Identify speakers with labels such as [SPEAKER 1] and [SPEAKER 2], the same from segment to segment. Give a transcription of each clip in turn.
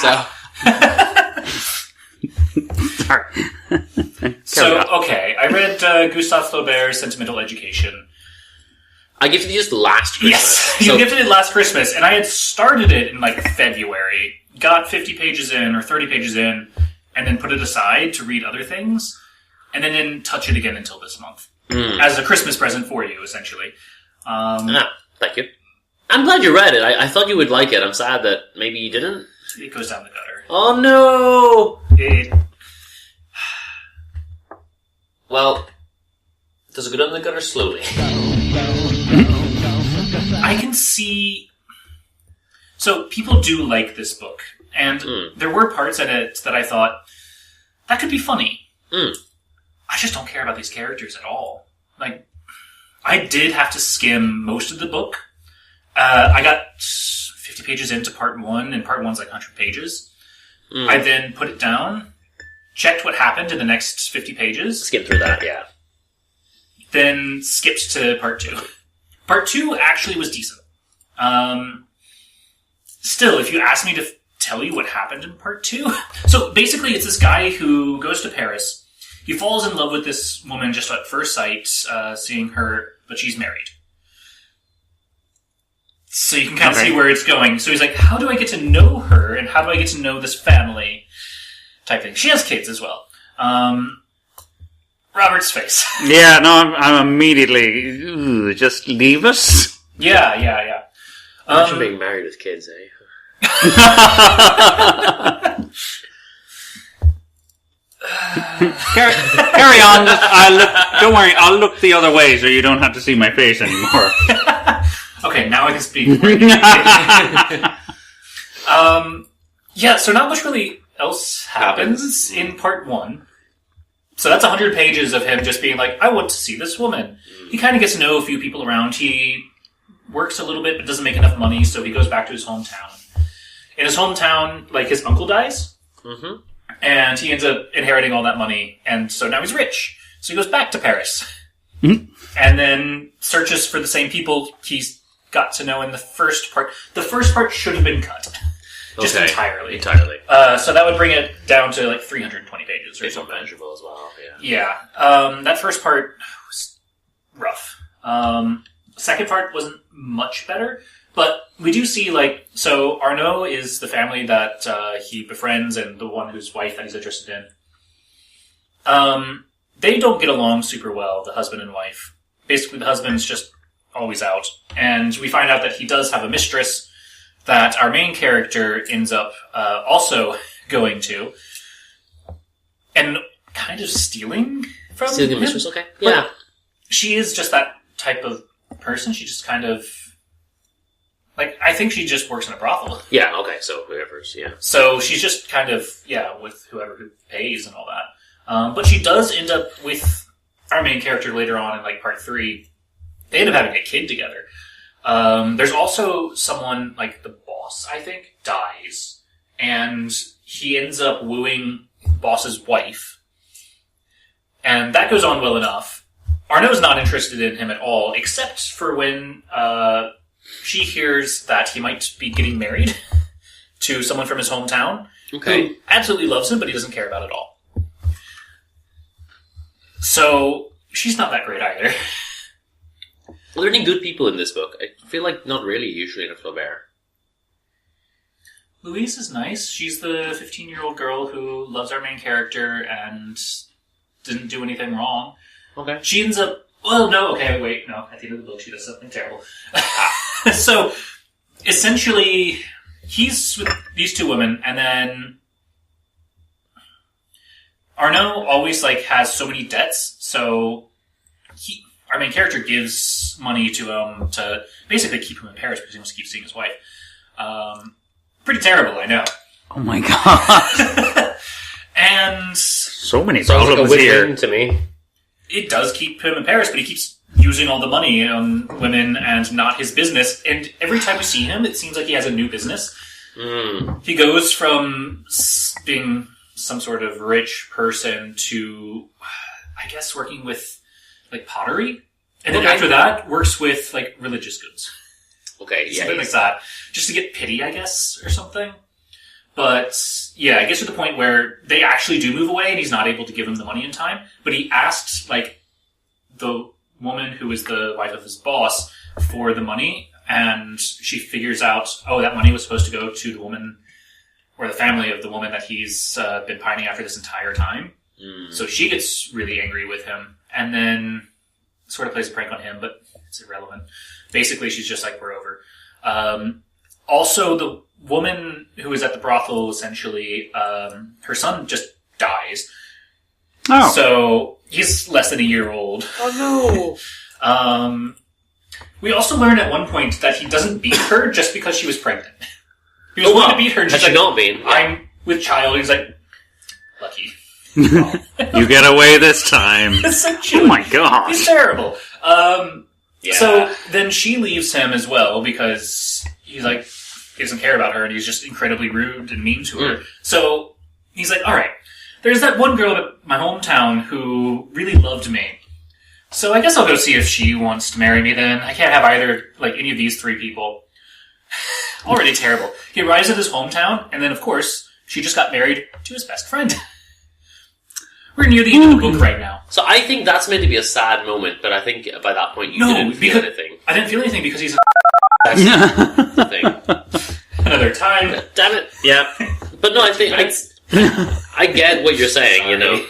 [SPEAKER 1] So...
[SPEAKER 2] So, okay, I read Gustave Flaubert's Sentimental Education.
[SPEAKER 1] I gifted you just last Christmas.
[SPEAKER 2] Yes, you gifted it last Christmas, and I had started it in, February, got 50 pages in, or 30 pages in, and then put it aside to read other things, and then didn't touch it again until this month. As a Christmas present for you, essentially.
[SPEAKER 1] Thank you. I'm glad you read it. I thought you would like it. I'm sad that maybe you didn't.
[SPEAKER 2] It goes down the gutter.
[SPEAKER 1] Oh, no! Well, does it go down the gutter slowly?
[SPEAKER 2] I can see... So, people do like this book. And there were parts in it that I thought, that could be funny. I just don't care about these characters at all. I did have to skim most of the book. I got 50 pages into part 1, and part 1's 100 pages. I then put it down, checked what happened in the next 50 pages.
[SPEAKER 1] Skip through that, yeah.
[SPEAKER 2] Then skipped to part 2. Part 2 actually was decent. Still, if you ask me to tell you what happened in part 2... So, basically, it's this guy who goes to Paris. He falls in love with this woman just at first sight, seeing her, but she's married. So you can kind of see where it's going. So he's like, how do I get to know her, and how do I get to know this family? Type thing. She has kids as well. Robert's face.
[SPEAKER 3] Yeah, no, I'm immediately... just leave us?
[SPEAKER 2] Yeah.
[SPEAKER 1] Imagine being married with kids, eh?
[SPEAKER 3] Carry on. Don't worry, I'll look the other way so you don't have to see my face anymore.
[SPEAKER 2] Okay, now I can speak. Yeah, so not much really else happens in part 1. So that's 100 pages of him just being like, I want to see this woman. He kind of gets to know a few people around. He works a little bit, but doesn't make enough money, so he goes back to his hometown. In his hometown, his uncle dies. Mm-hmm. And he ends up inheriting all that money, and so now he's rich. So he goes back to Paris. Mm-hmm. And then searches for the same people he's got to know in the first part. The first part should have been cut. Just entirely. So that would bring it down to 320 pages or something.
[SPEAKER 1] It's unmanageable as well,
[SPEAKER 2] yeah. That first part was rough. Second part wasn't much better, but we do see, so Arnaud is the family that he befriends and the one whose wife that he's interested in. They don't get along super well, the husband and wife. Basically, the husband's just always out. And we find out that he does have a mistress that our main character ends up also going to. And kind of stealing from
[SPEAKER 1] Stealing
[SPEAKER 2] him.
[SPEAKER 1] a mistress, okay. Yeah.
[SPEAKER 2] But she is just that type of person. She just kind of... I think she just works in a brothel.
[SPEAKER 1] Yeah, okay, so whoever's, yeah.
[SPEAKER 2] So she's just kind of, with whoever who pays and all that. But she does end up with our main character later on in, part 3. They end up having a kid together. There's also someone, the boss, I think, dies. And he ends up wooing boss's wife. And that goes on well enough. Arnaud's not interested in him at all, except for when she hears that he might be getting married to someone from his hometown.
[SPEAKER 1] Okay.
[SPEAKER 2] Who absolutely loves him, but he doesn't care about it all. So, she's not that great either.
[SPEAKER 1] Are there any good people in this book? I feel like not really, usually, in a Flaubert.
[SPEAKER 2] Louise is nice. She's the 15-year-old girl who loves our main character and didn't do anything wrong.
[SPEAKER 1] Okay.
[SPEAKER 2] She ends up... Well, no, okay, wait, no. At the end of the book, she does something terrible. So, essentially, he's with these two women, and then Arnaud always, has so many debts, so our main character gives money to him to basically keep him in Paris because he wants to keep seeing his wife. Pretty terrible, I know.
[SPEAKER 3] Oh my god.
[SPEAKER 2] And...
[SPEAKER 3] So many
[SPEAKER 1] Sounds
[SPEAKER 3] problems
[SPEAKER 1] like a
[SPEAKER 3] here.
[SPEAKER 1] win-win to me.
[SPEAKER 2] It does keep him in Paris, but he keeps using all the money on women and not his business. And every time we see him, it seems like he has a new business. Mm. He goes from being some sort of rich person to, I guess, working with, pottery. And then after that, works with, religious goods.
[SPEAKER 1] Okay, yeah.
[SPEAKER 2] Something like that. Just to get pity, I guess, or something. But, yeah, it gets to the point where they actually do move away and he's not able to give him the money in time. But he asked, like, the woman who is the wife of his boss for the money, and she figures out, that money was supposed to go to the woman, or the family of the woman that he's been pining after this entire time. So she gets really angry with him, and then sort of plays a prank on him, but it's irrelevant. Basically, she's just like, we're over. Also, the woman who is at the brothel, essentially, her son just dies.
[SPEAKER 3] Oh.
[SPEAKER 2] So, he's less than a year old.
[SPEAKER 1] Oh no!
[SPEAKER 2] We also learned at one point that he doesn't beat her just because she was pregnant. He was going to beat her just
[SPEAKER 1] Has she not been?
[SPEAKER 2] I'm with child. He's like, lucky.
[SPEAKER 3] You get away this time.
[SPEAKER 2] Essentially.
[SPEAKER 3] Oh my god.
[SPEAKER 2] He's terrible.
[SPEAKER 1] Yeah.
[SPEAKER 2] So then she leaves him as well because he's like, he doesn't care about her and he's just incredibly rude and mean to her. So he's like, alright, there's that one girl at my hometown who really loved me. So I guess I'll go see if she wants to marry me then. I can't have either, like, any of these three people. Already terrible. He arrives at his hometown, and then, of course, she just got married to his best friend. We're near the end of the book right now.
[SPEAKER 1] So I think that's meant to be a sad moment, but I think by that point you didn't feel anything.
[SPEAKER 2] I didn't feel anything because he's
[SPEAKER 1] That's the thing.
[SPEAKER 2] another time.
[SPEAKER 1] Damn it. Yeah. But no, I think I get what you're saying, you know.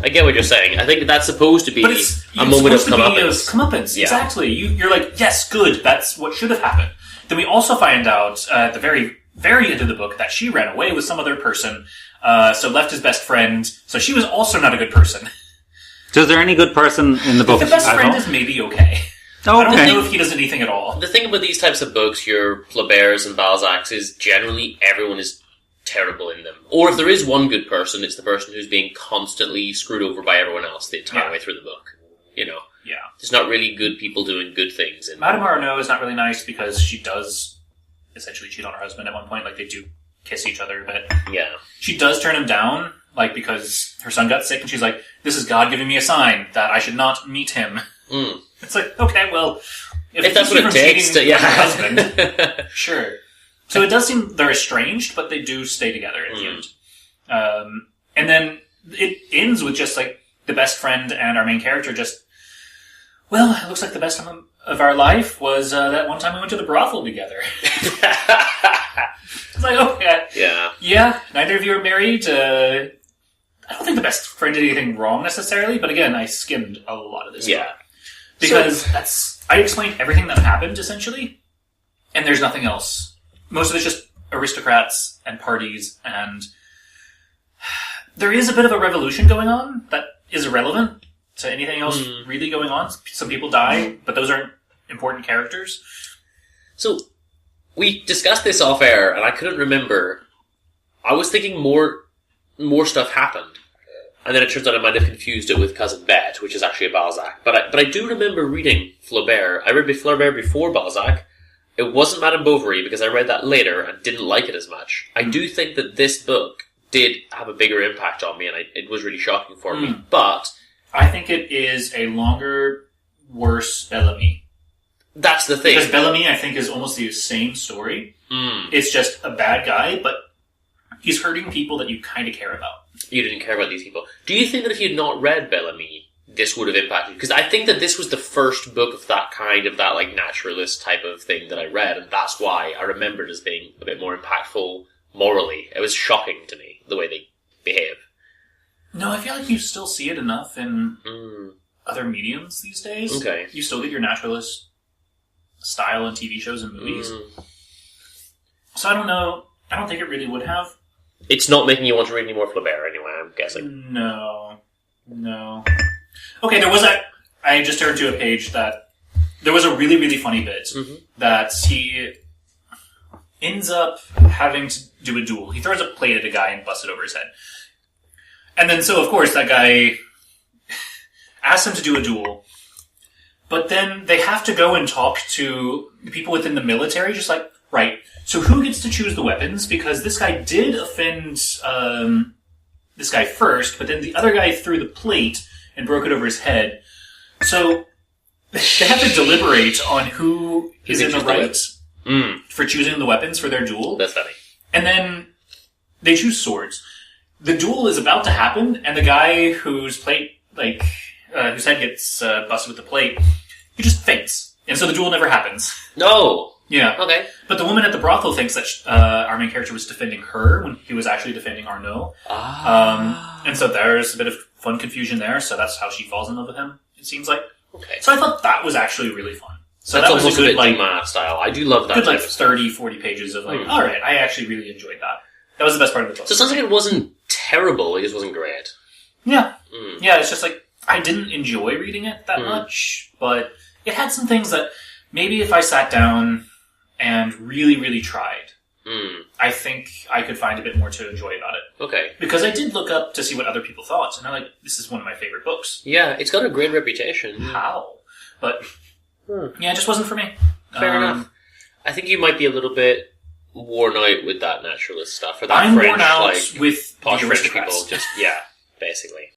[SPEAKER 1] I get what you're saying. I think that's supposed to be a moment of
[SPEAKER 2] comeuppance.
[SPEAKER 1] Yeah.
[SPEAKER 2] Exactly. You're like, yes, good. That's what should have happened. Then we also find out at the very, very end of the book that she ran away with some other person, so left his best friend. So she was also not a good person.
[SPEAKER 3] So is there any good person in the book?
[SPEAKER 2] The best friend is maybe okay.
[SPEAKER 3] Oh,
[SPEAKER 2] I don't know if he does anything at all.
[SPEAKER 1] The thing about these types of books, your Flauberts and Balzacs, is generally everyone is terrible in them. Or if there is one good person, it's the person who's being constantly screwed over by everyone else the entire way through the book. You know?
[SPEAKER 2] Yeah.
[SPEAKER 1] There's not really good people doing good things.
[SPEAKER 2] Madame Arnaud is not really nice because she does essentially cheat on her husband at one point. Like, they do kiss each other, but
[SPEAKER 1] yeah,
[SPEAKER 2] she does turn him down, like, because her son got sick, and she's like, this is God giving me a sign that I should not meet him. It's like, okay, well,
[SPEAKER 1] if that's what it takes to,
[SPEAKER 2] her husband, sure. So it does seem they're estranged, but they do stay together at the end. And then it ends with just, like, the best friend and our main character just, well, it looks like the best time of our life was that one time we went to the brothel together. It's like, okay. Yeah, neither of you are married. I don't think the best friend did anything wrong necessarily, but again, I skimmed a lot of this book. Because I explained everything that happened, essentially, and there's nothing else. Most of it's just aristocrats and parties, and there is a bit of a revolution going on that is irrelevant to anything else really going on. Some people die, but those aren't important characters.
[SPEAKER 1] So, we discussed this off air, and I couldn't remember. I was thinking more stuff happened. And then it turns out I might have confused it with Cousin Bet, which is actually a Balzac. But I do remember reading Flaubert. I read Flaubert before Balzac. It wasn't Madame Bovary, because I read that later and didn't like it as much. I do think that this book did have a bigger impact on me, and it was really shocking for me. But
[SPEAKER 2] I think it is a longer, worse Bellamy.
[SPEAKER 1] That's the thing.
[SPEAKER 2] Because Bellamy, I think, is almost the same story. It's just a bad guy, but he's hurting people that you kind of care about.
[SPEAKER 1] You didn't care about these people. Do you think that if you'd not read Bellamy, this would have impacted? Because I think that this was the first book of that kind, of that, like, naturalist type of thing that I read, and that's why I remember it as being a bit more impactful morally. It was shocking to me, the way they behave.
[SPEAKER 2] No, I feel like you still see it enough in other mediums these days.
[SPEAKER 1] Okay.
[SPEAKER 2] You still get your naturalist style in TV shows and movies. So I don't know. I don't think it really would have.
[SPEAKER 1] It's not making you want to read any more Flaubert anyway, I'm guessing.
[SPEAKER 2] No. Okay, there was I just turned to a page that there was a really, really funny bit that he ends up having to do a duel. He throws a plate at a guy and busts it over his head. And then, so of course, that guy asks him to do a duel. But then they have to go and talk to the people within the military, just like, right, so who gets to choose the weapons? Because this guy did offend this guy first, but then the other guy threw the plate and broke it over his head. So they have to deliberate on who is in the right for choosing the weapons for their duel.
[SPEAKER 1] That's funny.
[SPEAKER 2] And then they choose swords. The duel is about to happen, and the guy whose plate, whose head gets busted with the plate, he just faints. And so the duel never happens.
[SPEAKER 1] No.
[SPEAKER 2] Yeah.
[SPEAKER 1] Okay.
[SPEAKER 2] But the woman at the brothel thinks that our main character was defending her when he was actually defending Arnaud. And so there's a bit of fun confusion there, so that's how she falls in love with him, it seems like.
[SPEAKER 1] Okay.
[SPEAKER 2] So I thought that was actually really fun. So
[SPEAKER 1] that's
[SPEAKER 2] that was
[SPEAKER 1] almost
[SPEAKER 2] a good,
[SPEAKER 1] bit Dumas style. I do love that.
[SPEAKER 2] Good,
[SPEAKER 1] type of
[SPEAKER 2] 30, 40 pages of alright, I actually really enjoyed that. That was the best part of the book.
[SPEAKER 1] So it sounds like it wasn't terrible, it just wasn't great.
[SPEAKER 2] Yeah. Yeah, it's just like, I didn't enjoy reading it that much, but it had some things that maybe if I sat down and really, really tried, I think I could find a bit more to enjoy about it.
[SPEAKER 1] Okay.
[SPEAKER 2] Because I did look up to see what other people thought, and they're like, this is one of my favorite books.
[SPEAKER 1] Yeah, it's got a great reputation.
[SPEAKER 2] How? But, yeah, it just wasn't for me.
[SPEAKER 1] Fair enough. I think you might be a little bit worn out with that naturalist stuff, or that
[SPEAKER 2] I'm
[SPEAKER 1] French,
[SPEAKER 2] worn out
[SPEAKER 1] like,
[SPEAKER 2] with
[SPEAKER 1] posh
[SPEAKER 2] the
[SPEAKER 1] French
[SPEAKER 2] aristocrats.
[SPEAKER 1] people. Just, yeah, basically.